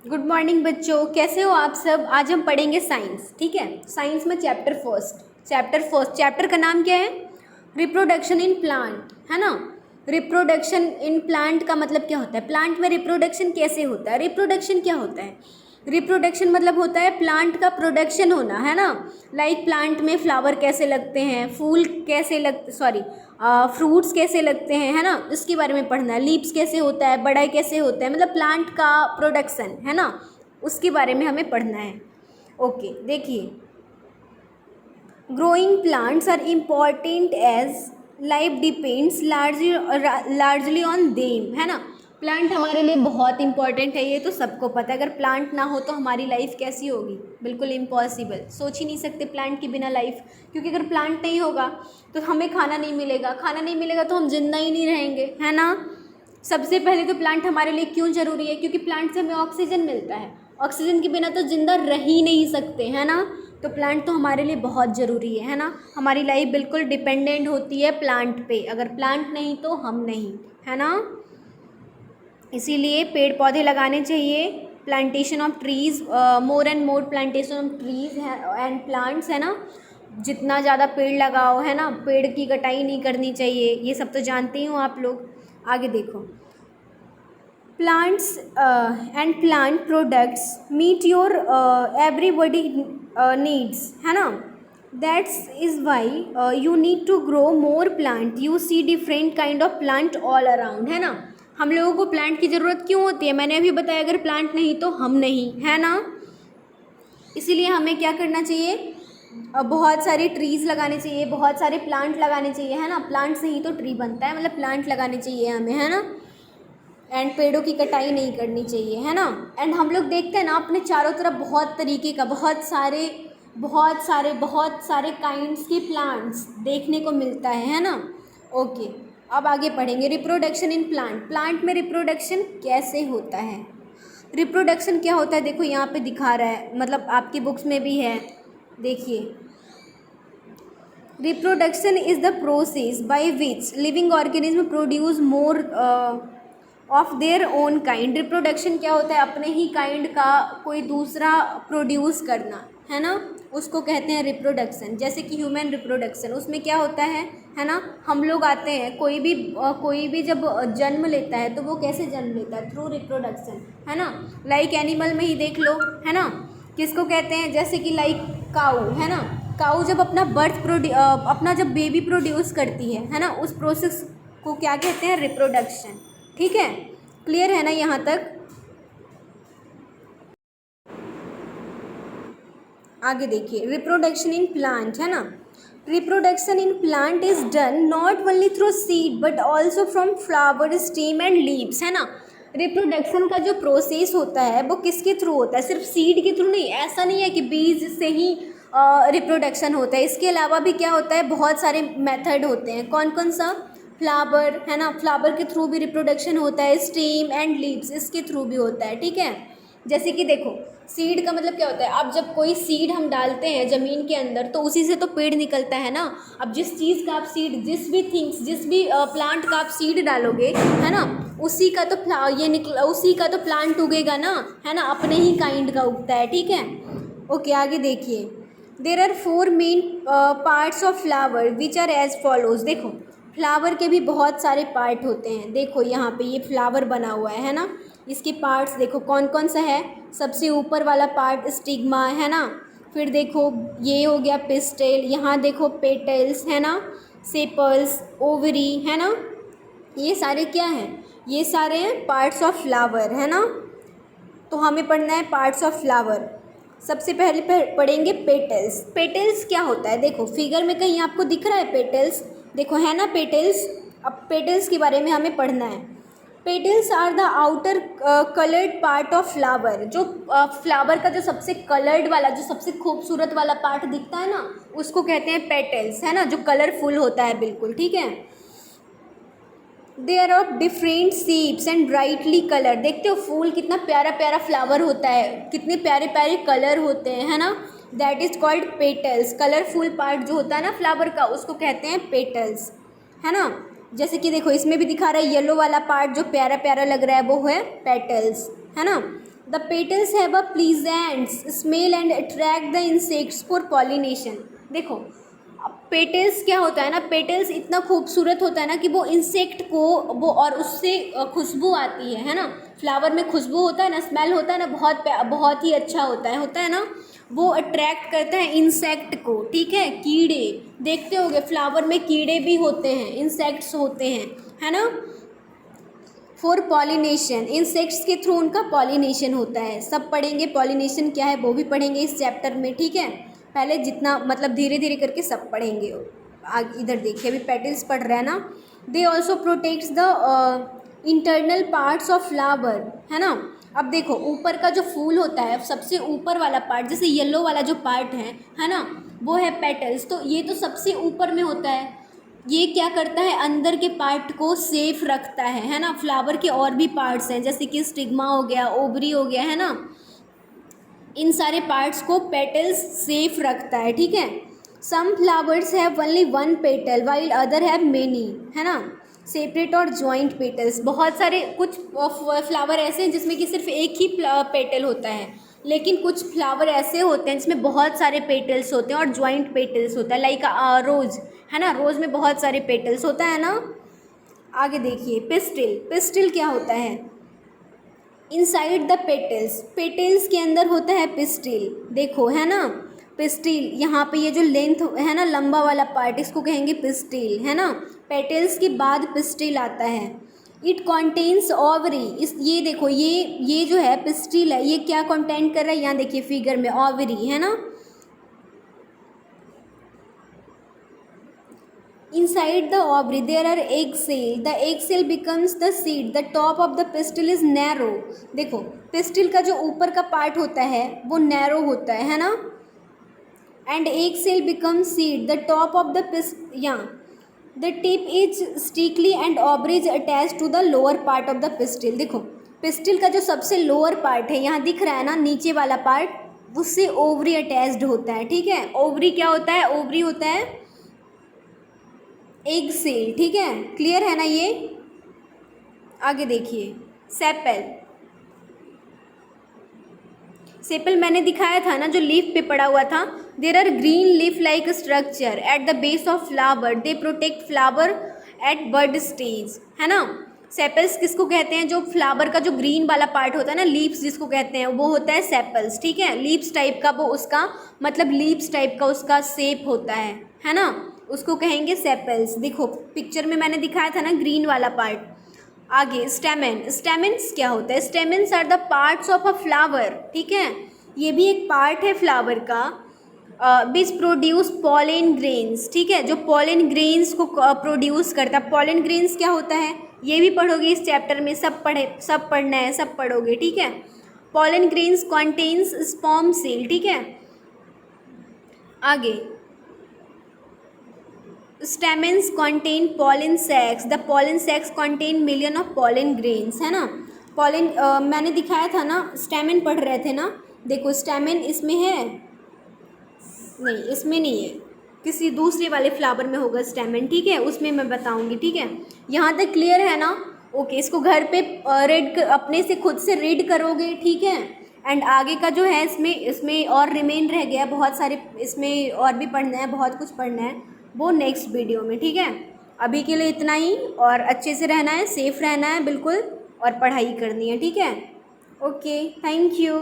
Good morning बच्चों, कैसे हो आप सब। आज हम पढ़ेंगे साइंस। ठीक है, साइंस में चैप्टर का नाम क्या है? रिप्रोडक्शन इन प्लांट, है ना। रिप्रोडक्शन इन प्लांट का मतलब क्या होता है? प्लांट में रिप्रोडक्शन कैसे होता है? रिप्रोडक्शन क्या होता है? रिप्रोडक्शन मतलब होता है प्लांट का प्रोडक्शन होना, है ना। लाइक प्लांट में फ्लावर कैसे लगते हैं, फूल कैसे फ्रूट्स कैसे लगते हैं, है ना, इसके बारे में पढ़ना है। लीव्स कैसे होता है, बड़ा कैसे होता है, मतलब प्लांट का प्रोडक्शन, है ना, उसके बारे में हमें पढ़ना है। ओके, देखिए, growing plants are important as life depends largely on them, है ना। प्लांट हमारे लिए बहुत इंपॉर्टेंट है, ये तो सबको पता है। अगर प्लांट ना हो तो हमारी लाइफ कैसी होगी? बिल्कुल इम्पॉसिबल, सोच ही नहीं सकते प्लांट के बिना लाइफ। क्योंकि अगर प्लांट नहीं होगा तो हमें खाना नहीं मिलेगा, खाना नहीं मिलेगा तो हम जिंदा ही नहीं रहेंगे, है ना। सबसे पहले तो प्लांट हमारे लिए क्यों ज़रूरी है? क्योंकि प्लांट से हमें ऑक्सीजन मिलता है। ऑक्सीजन के बिना तो जिंदा रह ही नहीं सकते, है ना। तो प्लांट तो हमारे लिए बहुत ज़रूरी है ना। हमारी लाइफ बिल्कुल डिपेंडेंट होती है प्लांट पे। अगर प्लांट नहीं तो हम नहीं, है ना। इसीलिए पेड़ पौधे लगाने चाहिए। Plantation of trees, more and more plantation of trees and plants, है ना। जितना ज़्यादा पेड़ लगाओ, है ना, पेड़ की कटाई नहीं करनी चाहिए। ये सब तो जानते ही हो आप लोग। आगे देखो, plants and plant products meet your everybody needs, है ना। That's is why you need to grow more plant. You see different kind of plant all around, है ना। हम लोगों को प्लांट की ज़रूरत क्यों होती है? मैंने अभी बताया, अगर प्लांट नहीं तो हम नहीं, है ना। इसीलिए हमें क्या करना चाहिए? बहुत सारे ट्रीज़ लगाने चाहिए, बहुत सारे प्लांट लगाने चाहिए, है ना। प्लांट से ही तो ट्री बनता है, मतलब प्लांट लगाने चाहिए हमें, है ना। एंड पेड़ों की कटाई नहीं करनी चाहिए, है ना। एंड हम लोग देखते हैं ना अपने चारों तरफ बहुत तरीके का, बहुत सारे काइंड्स के प्लांट्स देखने को मिलता है ना। ओके, अब आगे पढ़ेंगे रिप्रोडक्शन इन प्लांट। प्लांट में रिप्रोडक्शन कैसे होता है? रिप्रोडक्शन क्या होता है? देखो यहाँ पे दिखा रहा है, मतलब आपकी बुक्स में भी है, देखिए। Reproduction is the process by which living organism produce more of their own kind. Reproduction क्या होता है? अपने ही काइंड का कोई दूसरा प्रोड्यूस करना, है ना, उसको कहते हैं रिप्रोडक्शन। जैसे कि ह्यूमन रिप्रोडक्शन, उसमें क्या होता है ना, हम लोग आते हैं, कोई भी जब जन्म लेता है तो वो कैसे जन्म लेता है? थ्रू रिप्रोडक्शन, है ना। लाइक एनिमल में ही देख लो, है ना, किसको कहते हैं? जैसे कि लाइक काऊ, है ना। काऊ जब अपना जब बेबी प्रोड्यूस करती है ना, उस प्रोसेस को क्या कहते हैं? रिप्रोडक्शन। ठीक है, क्लियर है ना यहाँ तक? आगे देखिए, रिप्रोडक्शन इन प्लांट, है ना। Reproduction in plant is done not only through seed but also from flower, stem and leaves, है ना। रिप्रोडक्शन का जो प्रोसेस होता है वो किसके थ्रू होता है? सिर्फ सीड के थ्रू नहीं, ऐसा नहीं है कि बीज से ही रिप्रोडक्शन होता है। इसके अलावा भी क्या होता है? बहुत सारे मेथड होते हैं। कौन कौन सा? फ्लावर, है ना, फ्लावर के थ्रू भी रिप्रोडक्शन होता है। स्टेम एंड लीव्स, इसके थ्रू भी होता है। ठीक है, जैसे कि देखो, सीड का मतलब क्या होता है? अब जब कोई सीड हम डालते हैं ज़मीन के अंदर तो उसी से तो पेड़ निकलता है ना। अब जिस चीज़ का आप सीड, जिस भी प्लांट का आप सीड डालोगे, है ना, उसी का तो प्लांट उगेगा ना, है ना, अपने ही काइंड का उगता है। ठीक है, ओके, आगे देखिए। There are 4 main parts of flower which are as follows. देखो, फ्लावर के भी बहुत सारे पार्ट होते हैं। देखो यहाँ पे ये फ्लावर बना हुआ है ना, इसके पार्ट्स देखो कौन कौन सा है। सबसे ऊपर वाला पार्ट स्टिग्मा, है ना। फिर देखो ये हो गया पिस्टल, यहाँ देखो पेटल्स, है ना, सेपल्स, ओवरी, है ना। ये सारे क्या हैं? ये सारे हैं पार्ट्स ऑफ फ्लावर, है ना। तो हमें पढ़ना है पार्ट्स ऑफ फ्लावर। सबसे पहले पढ़ेंगे पेटल्स। पेटल्स क्या होता है? देखो फिगर में कहीं आपको दिख रहा है पेटल्स? देखो, है ना पेटल्स। अब पेटल्स के बारे में हमें पढ़ना है। Petals are the outer coloured part of flower. जो फ्लावर का जो सबसे कलर्ड वाला, जो सबसे खूबसूरत वाला पार्ट दिखता है ना, उसको कहते हैं पेटल्स, है ना, जो कलरफुल होता है बिल्कुल। ठीक है, they are of different shapes and brightly colour. देखते हो फूल कितना प्यारा प्यारा फ्लावर होता है, कितने प्यारे प्यारे कलर होते हैं, है ना। That is called petals. Colourful part जो होता है ना फ्लावर का, उसको कहते हैं पेटल्स, है ना। जैसे कि देखो इसमें भी दिखा रहा है येलो वाला पार्ट जो प्यारा प्यारा लग रहा है, वो है पेटल्स, है ना। The petals have a pleasant smell and attract the insects for pollination. देखो पेटल्स क्या होता है ना, पेटल्स इतना खूबसूरत होता है ना कि वो इंसेक्ट को वो और उससे खुशबू आती है ना, फ्लावर में खुशबू होता है ना, स्मेल होता है ना, बहुत ही अच्छा होता है ना, वो अट्रैक्ट करता है इंसेक्ट को, ठीक है। कीड़े देखते होगे फ्लावर में कीड़े भी होते हैं, इंसेक्ट्स होते हैं, है ना। फॉर पॉलिनेशन, इंसेक्ट्स के थ्रू उनका पॉलिनेशन होता है। सब पढ़ेंगे पॉलिनेशन क्या है, वो भी पढ़ेंगे इस चैप्टर में, ठीक है। पहले जितना मतलब धीरे धीरे करके सब पढ़ेंगे। आगे इधर देखिए, अभी पेटल्स पढ़ रहे हैं ना। They also protects the internal parts of flower, है ना। अब देखो ऊपर का जो फूल होता है, सबसे ऊपर वाला पार्ट, जैसे येलो वाला जो पार्ट है ना, वो है पेटल्स। तो ये तो सबसे ऊपर में होता है, ये क्या करता है, अंदर के पार्ट को सेफ रखता है ना। फ्लावर के और भी पार्ट्स हैं, जैसे कि स्टिग्मा हो गया, ओवरी हो गया, है ना। इन सारे पार्ट्स को पेटल्स सेफ रखता है, ठीक है। Some flowers have only one petal while other have many, है ना। सेपरेट और जॉइंट पेटल्स, बहुत सारे कुछ फ्लावर ऐसे हैं जिसमें कि सिर्फ एक ही पेटल होता है, लेकिन कुछ फ्लावर ऐसे होते हैं जिसमें बहुत सारे पेटल्स होते हैं और जॉइंट पेटल्स होता है, लाइक रोज़, है ना। रोज़ में बहुत सारे पेटल्स होता है ना। आगे देखिए, पिस्टिल, पिस्टिल क्या होता है, इनसाइड द पेटल्स, पेटल्स के अंदर होता है पिस्टिल, देखो, है ना। पिस्टिल यहाँ पे ये जो लेंथ है ना, लंबा वाला पार्ट, इसको कहेंगे पिस्टिल, है ना। पेटल्स के बाद पिस्टिल आता है। इट कॉन्टेन्स ओवरी, इस ये देखो, ये जो है पिस्टिल है, ये क्या कंटेंट कर रहा है, यहाँ देखिए फिगर में ओवरी, है ना। Inside the ovary there are egg cell. The egg cell becomes the seed. The top of the pistil is narrow. देखो पिस्टिल का जो ऊपर का पार्ट होता है वो नैरो होता है ना। And egg cell becomes seed. The top of the the tip is stickly and ovary is attached to the lower part of the pistil. देखो पिस्टिल का जो सबसे लोअर पार्ट है, यहाँ दिख रहा है ना, नीचे वाला पार्ट, उससे ओवरी अटैच्ड होता है, ठीक है। ओवरी क्या होता है, ओवरी होता है एग सेल, ठीक है। क्लियर है ना ये। आगे देखिए, सेपल, सेपल मैंने दिखाया था ना, जो लीफ पे पड़ा हुआ था। There are green leaf like structure at the base of flower, they protect flower at bird stage, है ना। सेपल्स किसको कहते हैं, जो फ्लावर का जो ग्रीन वाला पार्ट होता है ना, लीव्स जिसको कहते हैं, वो होता है सेपल्स, ठीक है। लीव्स टाइप का वो उसका मतलब लीव्स टाइप का उसका शेप होता है ना, उसको कहेंगे सेपल्स। देखो पिक्चर में मैंने दिखाया था ना ग्रीन वाला पार्ट। आगे स्टेमेन, स्टेमेन्स क्या होता है, stamens are the parts of a flower, ठीक है। ये भी एक पार्ट है फ्लावर का, विच प्रोड्यूस पॉलन ग्रेन्स, ठीक है, जो पॉलन ग्रेन्स को प्रोड्यूस करता है। पॉलन ग्रेन्स क्या होता है, ये भी पढ़ोगे इस चैप्टर में, सब पढ़ना है, सब पढ़ोगे, ठीक है। Pollen grains contains sperm cell, ठीक है। आगे stamens contain pollen sacs. The pollen sacs contain million of pollen grains, है ना। pollen मैंने दिखाया था ना, स्टैमेन पढ़ रहे थे ना, देखो स्टैमेन इसमें है नहीं, इसमें नहीं है, किसी दूसरे वाले फ्लावर में होगा स्टैमेन, ठीक है, उसमें मैं बताऊंगी, ठीक है। यहाँ तक क्लियर है ना। ओके, इसको घर पे रीड अपने से खुद से रीड करोगे, ठीक है। एंड आगे का जो है इसमें और रिमेन रह गया बहुत सारे, इसमें और भी पढ़ना है, बहुत कुछ पढ़ना है, वो नेक्स्ट वीडियो में, ठीक है। अभी के लिए इतना ही, और अच्छे से रहना है, सेफ रहना है बिल्कुल, और पढ़ाई करनी है, ठीक है। Okay, thank you.